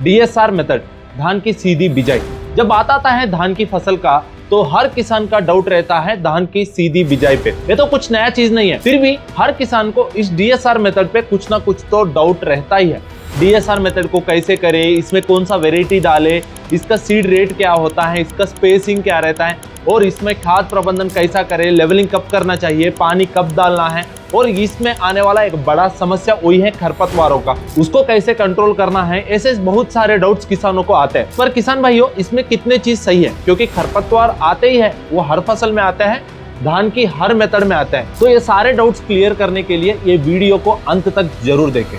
DSR method, धान की सीधी बिजाई। जब बात आता है धान की फसल का तो हर किसान का डाउट रहता है धान की सीधी बिजाई पे। ये तो कुछ नया चीज नहीं है, फिर भी हर किसान को इस डीएसआर मेथड पे कुछ ना कुछ तो डाउट रहता ही है। डीएसआर मेथड को कैसे करें, इसमें कौन सा वेराइटी डाले, इसका सीड रेट क्या होता है, इसका स्पेसिंग क्या रहता है, और इसमें खाद प्रबंधन कैसा करें, लेवलिंग कब करना चाहिए, पानी कब डालना है, और इसमें आने वाला एक बड़ा समस्या वही है खरपतवारों का, उसको कैसे कंट्रोल करना है। ऐसे बहुत सारे डाउट्स किसानों को आते हैं। पर किसान भाइयों, इसमें कितने चीज सही है, क्योंकि खरपतवार आते ही है, वो हर फसल में आते हैं, धान की हर मेथड में आते हैं। तो ये सारे डाउट्स क्लियर करने के लिए ये वीडियो को अंत तक जरूर देखें।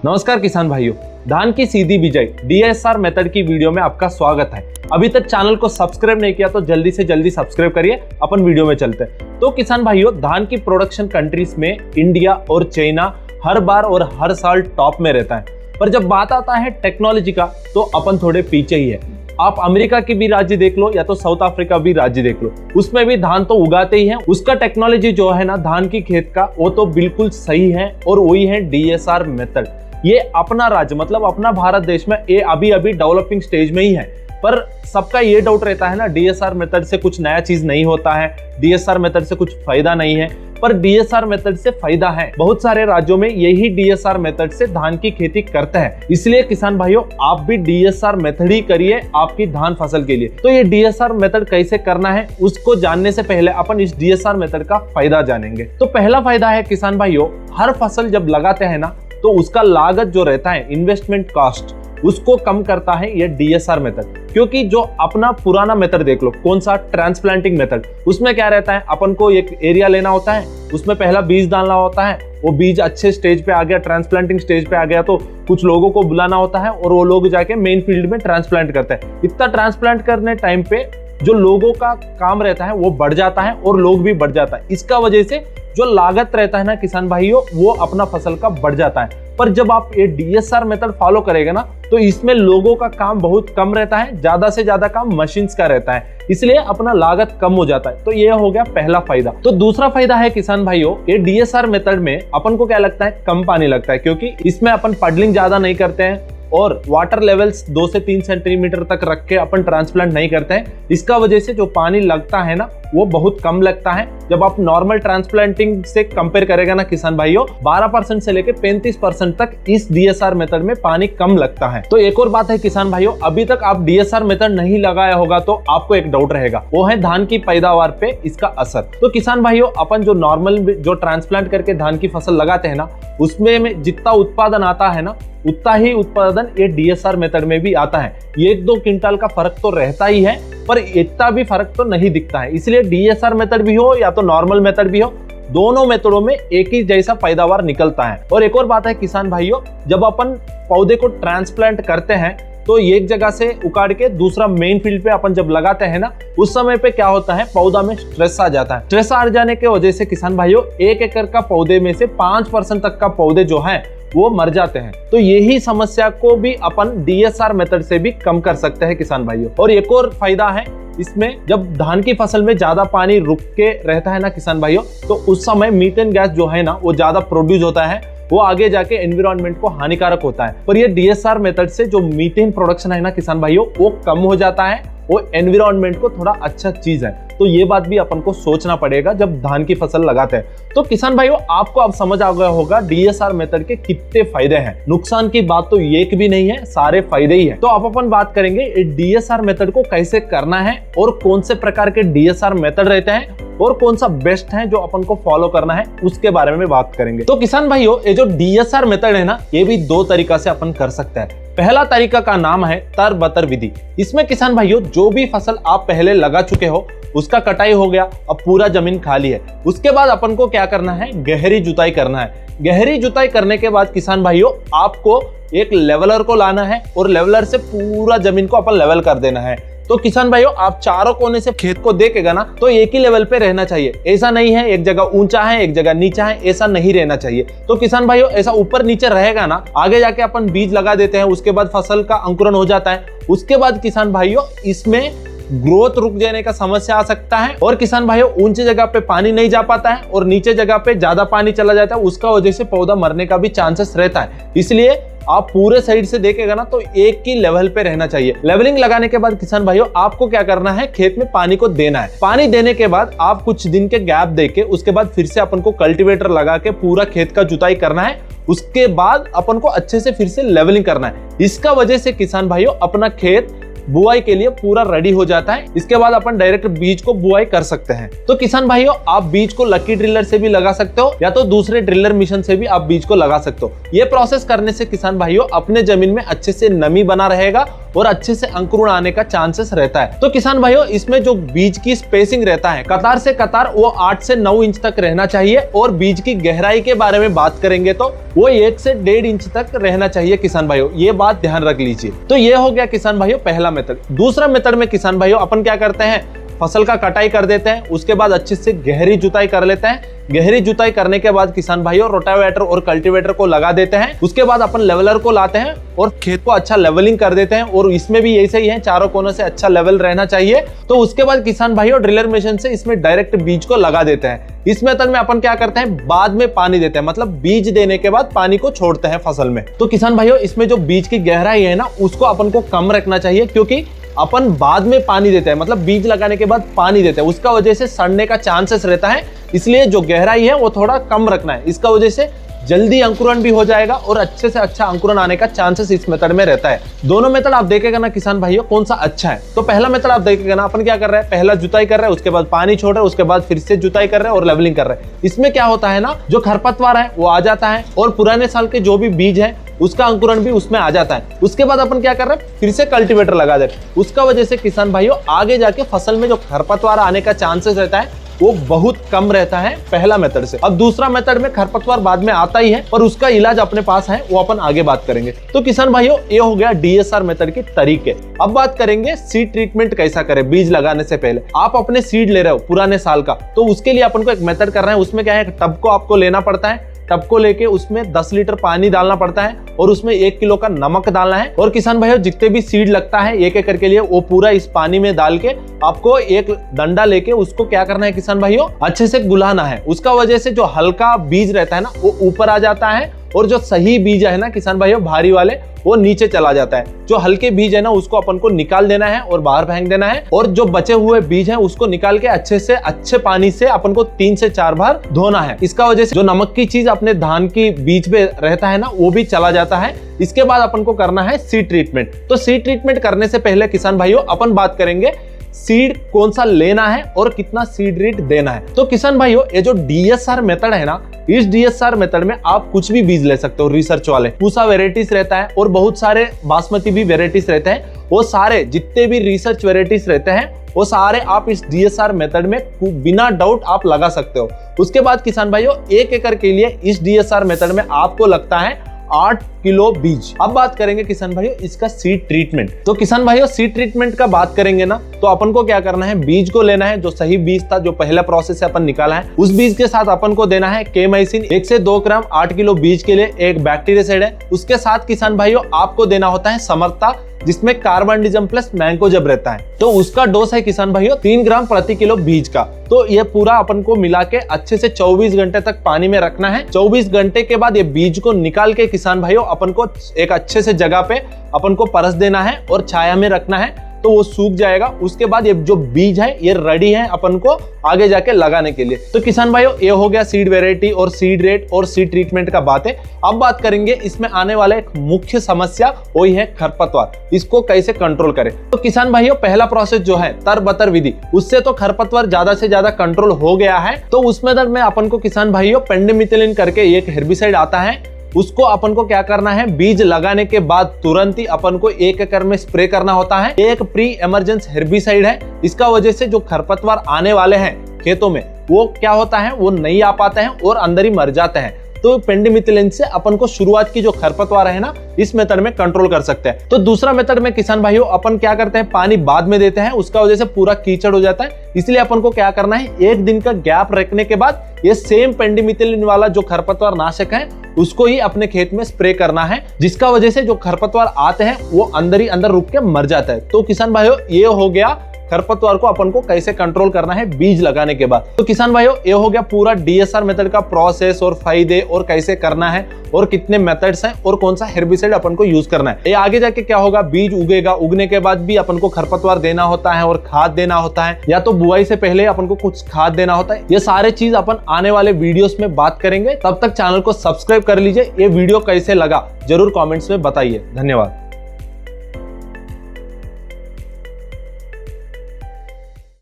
नमस्कार किसान भाइयों, धान की सीधी बिजाई डीएसआर मेथड की वीडियो में आपका स्वागत है। अभी तक चैनल को सब्सक्राइब नहीं किया तो जल्दी से जल्दी सब्सक्राइब करिए। अपन वीडियो में चलते हैं। तो किसान भाइयों, धान की प्रोडक्शन कंट्रीज में इंडिया और चाइना हर बार और हर साल टॉप में रहता है, पर जब बात आता है टेक्नोलॉजी का तो अपन थोड़े पीछे ही है। आप अमेरिका की भी राज्य देख लो या तो साउथ अफ्रीका भी राज्य देख लो, उसमें भी धान तो उगाते ही हैं। उसका टेक्नोलॉजी जो है ना धान की खेत का, वो तो बिल्कुल सही है और वही है डीएसआर मेथड। ये अपना राज्य मतलब अपना भारत देश में ये अभी डेवलपिंग स्टेज में ही है। पर सबका ये डाउट रहता है ना, डीएसआर मेथड से कुछ नया चीज नहीं होता है, डीएसआर मेथड से कुछ फायदा नहीं है। पर डीएसआर मेथड से फायदा है। बहुत सारे राज्यों में यही डीएसआर मेथड से धान की खेती करते हैं। इसलिए किसान भाइयों, आप भी डीएसआर मेथड ही करिए आपकी धान फसल के लिए। तो ये डीएसआर मेथड कैसे करना है उसको जानने से पहले अपन इस डीएसआर मेथड का फायदा जानेंगे। तो पहला फायदा है किसान भाइयों, हर फसल जब लगाते हैं ना तो उसका लागत जो रहता है, इन्वेस्टमेंट कॉस्ट, उसको कम करता है ये डीएसआर मेथड। क्योंकि जो अपना पुराना मेथड देख लो, कौन सा, ट्रांसप्लांटिंग मेथड, उसमें क्या रहता है, अपन को एक एरिया लेना होता है, उसमें पहला बीज डालना होता है, वो बीज अच्छे स्टेज पे आ गया, ट्रांसप्लांटिंग स्टेज पे आ गया तो कुछ लोगों को बुलाना होता है और वो लोग जाके मेन फील्ड में ट्रांसप्लांट करते हैं। इतना ट्रांसप्लांट करने टाइम पे जो लोगों का काम रहता है वो बढ़ जाता है और लोग भी बढ़ जाता है। इसका वजह से जो लागत रहता है ना किसान भाइयों, वो अपना फसल का बढ़ जाता है। पर जब आप ये डीएसआर मेथड फॉलो करेंगे ना तो इसमें लोगों का काम बहुत कम रहता है, ज्यादा से ज्यादा काम मशीन्स का रहता है, इसलिए अपना लागत कम हो जाता है। तो ये हो गया पहला फायदा। तो दूसरा फायदा है किसान भाइयों, ये डीएसआर मेथड में अपन को क्या लगता है, कम पानी लगता है, क्योंकि इसमें अपन पडलिंग ज्यादा नहीं करते हैं और वाटर लेवल्स 2 से 3 सेंटीमीटर तक रख के अपन ट्रांसप्लांट नहीं करते हैं। इसका वजह से जो पानी लगता है ना वो बहुत कम लगता है। जब आप नॉर्मल ट्रांसप्लांटिंग से कंपेयर करेगा ना किसान भाइयों, 12% से लेकर 35% तक इस डीएसआर मेथड में पानी कम लगता है। तो एक और बात है किसान भाइयों, अभी तक आप डीएसआर मेथड नहीं लगाया होगा तो आपको एक डाउट रहेगा, वो है धान की पैदावार पे इसका असर। तो किसान भाइयों, अपन जो नॉर्मल जो ट्रांसप्लांट करके धान की फसल लगाते हैं ना, उसमें जितना उत्पादन आता है ना उतना ही उत्पादन ये डीएसआर मेथड में भी आता है। 1-2 क्विंटल का फर्क तो रहता ही है, पर इतना भी फर्क तो नहीं दिखता है। इसलिए डीएसआर मेथड भी हो या तो नॉर्मल मेथड भी हो, दोनों मेथडों में एक ही जैसा पैदावार निकलता है। और एक और बात है किसान भाइयों, जब अपन पौधे को ट्रांसप्लांट करते हैं तो एक जगह से उखाड़ के दूसरा मेन फील्ड पे अपन जब लगाते हैं ना, उस समय पे क्या होता है, पौधा में स्ट्रेस आ जाता है। स्ट्रेस आ जाने की वजह से किसान भाइयों 1 एकड़ का पौधे में से 5% तक का पौधे जो है वो मर जाते हैं। तो यही समस्या को भी अपन डीएसआर मेथड से भी कम कर सकते हैं किसान भाइयों। और एक और फायदा है इसमें, जब धान की फसल में ज्यादा पानी रुक के रहता है ना किसान भाइयों, तो उस समय मीथेन गैस जो है ना वो ज्यादा प्रोड्यूस होता है, वो आगे जाके एनवायरनमेंट को हानिकारक होता है। पर ये डीएसआर मेथड से जो मीथेन प्रोडक्शन है ना किसान भाइयों, वो कम हो जाता है, वो एनवायरनमेंट को थोड़ा अच्छा चीज है। तो ये बात भी अपन को सोचना पड़ेगा जब धान की फसल लगाते हैं। तो किसान भाइयों, आपको अब समझ आ गया होगा डीएसआर मेथड के कितने फायदे हैं। नुकसान की बात तो एक भी नहीं है, सारे फायदे ही है। तो अब अपन बात करेंगे डीएसआर मेथड को कैसे करना है और कौन से प्रकार के डीएसआर मेथड रहते हैं और कौन सा बेस्ट है जो अपन को फॉलो करना है, उसके बारे में बात करेंगे। तो किसान भाइयों, ये जो डीएसआर मेथड है ना, ये भी 2 तरीका से अपन कर सकते हैं। पहला तरीका का नाम है तर-बतर विधि। इसमें किसान भाइयों, जो भी फसल आप पहले लगा चुके हो उसका कटाई हो गया, अब पूरा जमीन खाली है, उसके बाद अपन को क्या करना है, गहरी जुताई करना है। गहरी जुताई करने के बाद किसान भाइयों, आपको एक लेवलर को लाना है और लेवलर से पूरा जमीन को अपन लेवल कर देना है। तो किसान भाइयों, आप चारों कोने से खेत को देखेगा ना तो एक ही लेवल पे रहना चाहिए। ऐसा नहीं है एक जगह ऊंचा है एक जगह नीचा है, ऐसा नहीं रहना चाहिए। तो किसान भाइयों, ऐसा ऊपर नीचे रहेगा ना, आगे जाके अपन बीज लगा देते हैं, उसके बाद फसल का अंकुरण हो जाता है। उसके बाद किसान भाइयों, इसमें ग्रोथ रुक जाने का समस्या आ सकता है और किसान भाइयों ऊंचे जगह पे पानी नहीं जा पाता है और नीचे जगह पे ज्यादा पानी चला जाता है, उसका वजह से पौधा मरने का भी चांसेस रहता है। इसलिए आप पूरे साइड से देखेगा ना तो एक ही लेवल पे रहना चाहिए। लेवलिंग लगाने के बाद किसान भाइयों आपको क्या करना है, खेत में पानी को देना है। पानी देने के बाद आप कुछ दिन के गैप देके उसके बाद फिर से अपन को कल्टीवेटर लगा के पूरा खेत का जुताई करना है। उसके बाद अपन को अच्छे से फिर से लेवलिंग करना है। इसका वजह से किसान भाइयों अपना खेत बुआई के लिए पूरा रेडी हो जाता है। इसके बाद अपन डायरेक्ट बीज को बुआई कर सकते हैं। तो किसान भाइयों आप बीज को लकी ड्रिलर से भी लगा सकते हो या तो दूसरे ड्रिलर मिशन से भी आप बीज को लगा सकते हो। ये प्रोसेस करने से किसान भाइयों अपने जमीन में अच्छे से नमी बना रहेगा और अच्छे से अंकुरण आने का चांसेस रहता है। तो किसान भाइयों इसमें जो बीज की स्पेसिंग रहता है कतार से कतार वो 8 से 9 इंच तक रहना चाहिए और बीज की गहराई के बारे में बात करेंगे तो वो 1 से 1.5 इंच तक रहना चाहिए किसान भाइयों, ये बात ध्यान रख लीजिए। तो ये हो गया किसान भाइयों पहला मेथड। दूसरा मेथड में किसान भाइयों अपन क्या करते हैं, फसल का कटाई कर देते हैं, उसके बाद अच्छे से गहरी जुताई कर लेते हैं। गहरी जुताई करने के बाद किसान भाइयों रोटावेटर और कल्टीवेटर को लगा देते हैं। उसके बाद अपन लेवलर को लाते हैं और खेत को अच्छा लेवलिंग कर देते हैं और इसमें भी ऐसे ही है, चारों कोनों से अच्छा लेवल रहना चाहिए। तो उसके बाद किसान भाइयों ड्रिलर मशीन से इसमें डायरेक्ट बीज को लगा देते हैं। इस मेथड में अपन क्या करते हैं, बाद में पानी देते हैं, मतलब बीज देने के बाद पानी को छोड़ते हैं फसल में। तो किसान भाइयों इसमें जो बीज की गहराई है ना उसको अपन को कम रखना चाहिए, क्योंकि अपन बाद में पानी देते हैं, मतलब बीज लगाने के बाद पानी देते हैं, उसका वजह से सड़ने का चांसेस रहता है। इसलिए जो गहराई है वो थोड़ा कम रखना है। इसका वजह से जल्दी अंकुरण भी हो जाएगा और अच्छे से अच्छा अंकुरण आने का चांसेस इस मेथड में रहता है। दोनों मेथड आप देखेगा ना किसान भाइयों कौन सा अच्छा है। तो पहला मेथड आप देखेगा ना, अपन क्या कर रहे हैं, पहला जुताई कर रहे हैं, उसके बाद पानी छोड़ रहे हैं, उसके बाद फिर से जुताई कर रहे हैं और लेवलिंग कर रहे हैं। इसमें क्या होता है ना, जो खरपतवार है वो आ जाता है और पुराने साल के जो भी बीज है उसका अंकुरण भी उसमें आ जाता है। उसके बाद अपन क्या कर रहे हैं, फिर से कल्टीवेटर लगा दे। उसका वजह से किसान भाइयों आगे जाके फसल में जो खरपतवार आने का चांसेस रहता है वो बहुत कम रहता है पहला मेथड से। अब दूसरा मेथड में खरपतवार बाद में आता ही है और उसका इलाज अपने पास है, वो अपन आगे बात करेंगे। तो किसान भाइयों ये हो गया डीएसआर मेथड के तरीके। अब बात करेंगे सीड ट्रीटमेंट कैसा करें बीज लगाने से पहले। आप अपने सीड ले रहे हो पुराने साल का, तो उसके लिए अपन को एक मेथड करना है। उसमें क्या है, टब को आपको लेना पड़ता है, टब को लेके उसमें 10 लीटर पानी डालना पड़ता है और उसमें 1 किलो का नमक डालना है। और किसान भाइयों जितने भी सीड लगता है 1 एकड़ के लिए वो पूरा इस पानी में डाल के आपको एक डंडा लेके उसको क्या करना है किसान भाइयों, अच्छे से गुलाना है। उसका वजह से जो हल्का बीज रहता है ना वो ऊपर आ जाता है और जो सही बीज है ना किसान भाइयों भारी वाले वो नीचे चला जाता है। जो हल्के बीज है ना उसको अपन को निकाल देना है और बाहर फेंक देना है और जो बचे हुए बीज है उसको निकाल के अच्छे से अच्छे पानी से अपन को 3 से 4 बार धोना है। इसका वजह से जो नमक की चीज अपने धान की बीज पे रहता है ना वो भी चला जाता है। इसके बाद अपन को करना है सीड ट्रीटमेंट। तो सीड ट्रीटमेंट करने से पहले किसान भाइयों अपन बात करेंगे सीड कौन सा लेना है और कितना सीड रेट देना है। तो किसान भाइयों ये जो डीएसआर मेथड है ना, इस डीएसआर मेथड में आप कुछ भी बीज ले सकते हो। रिसर्च वाले पूसा वेराइटीज रहता है और बहुत सारे बासमती भी वेराइटीज रहते हैं। वो सारे जितने भी रिसर्च वेराइटीज रहते हैं वो सारे आप इस डीएसआर मेथड में बिना डाउट आप लगा सकते हो। उसके बाद किसान भाइयों 1 एकड़ के लिए इस डीएसआर मेथड में आपको लगता है 8 किलो बीज। अब बात करेंगे किसान भाइयों इसका सीड ट्रीटमेंट। तो किसान भाइयों सीड ट्रीटमेंट का बात करेंगे ना तो अपन को क्या करना है, बीज को लेना है जो सही बीज था, जो पहला प्रोसेस से अपन निकाला है, उस बीज के साथ अपन को देना है केमाइसिन 1 से 2 ग्राम 8 किलो बीज के लिए। एक बैक्टीरियासाइड है। उसके साथ किसान भाइयों आपको देना होता है समर्था, जिसमें कार्बनडिजम प्लस मैंकोजेब रहता है। तो उसका डोज है किसान भाइयों 3 ग्राम प्रति किलो बीज का। तो ये पूरा अपन को मिला के अच्छे से 24 घंटे तक पानी में रखना है। 24 घंटे के बाद ये बीज को निकाल के किसान भाइयों अपन को एक अच्छे से जगह पे अपन को परस देना है और छाया में रखना है, तो वो सूख जाएगा। उसके बाद ये जो बीज है ये रेडी है अपन को आगे जाके लगाने के लिए। तो किसान भाइयों ये हो गया सीड वेराइटी और सीड रेट और सीड ट्रीटमेंट का बात है। अब बात करेंगे इसमें आने वाला एक मुख्य समस्या, वही है खरपतवार। इसको कैसे कंट्रोल करें। तो किसान भाइयों पहला प्रोसेस जो है तरबतर विधि, उससे तो खरपतवार ज्यादा से ज्यादा कंट्रोल हो गया है। तो उसमें में अपन को किसान भाइयों पेंडिमिथिलिन करके एक हेर्बिसाइड आता है, उसको अपन को क्या करना है, बीज लगाने के बाद तुरंत ही अपन को 1 एकड़ में स्प्रे करना होता है। एक प्री इमरजेंस हेर्बिसाइड है। इसका वजह से जो खरपतवार आने वाले हैं खेतों में वो क्या होता है, वो नहीं आ पाते हैं और अंदर ही मर जाते हैं। तो पेंडिमिथिलिन से अपन को शुरुआत की जो खरपतवार है ना इस मेथड में कंट्रोल कर सकते हैं। तो दूसरा मेथड में किसान भाइयों अपन क्या करते हैं, पानी बाद में देते हैं, उसका वजह से पूरा कीचड़ हो जाता है। इसलिए अपन को क्या करना है, 1 दिन का गैप रखने के बाद ये सेम पेंडिमिथिलिन वाला जो खरपतवार नाशक है उसको ही अपने खेत में स्प्रे करना है, जिसका वजह से जो खरपतवार आते हैं वो अंदर ही अंदर रुक के मर जाता है। तो किसान भाइयों ये हो गया खरपतवार को अपन को कैसे कंट्रोल करना है बीज लगाने के बाद। तो किसान भाइयों, ये हो गया पूरा डीएसआर मेथड का प्रोसेस और फायदे और कैसे करना है और कितने मेथड्स हैं और कौन सा हेर्बिसाइड अपन को यूज करना है। ये आगे जाके क्या होगा, बीज उगेगा, उगने के बाद भी अपन को खरपतवार देना होता है और खाद देना होता है, या तो बुआई से पहले अपन को कुछ खाद देना होता है। ये सारे चीज अपन आने वाले वीडियोस में बात करेंगे। तब तक चैनल को सब्सक्राइब कर लीजिए। ये वीडियो कैसे लगा जरूर कमेंट्स में बताइए। धन्यवाद।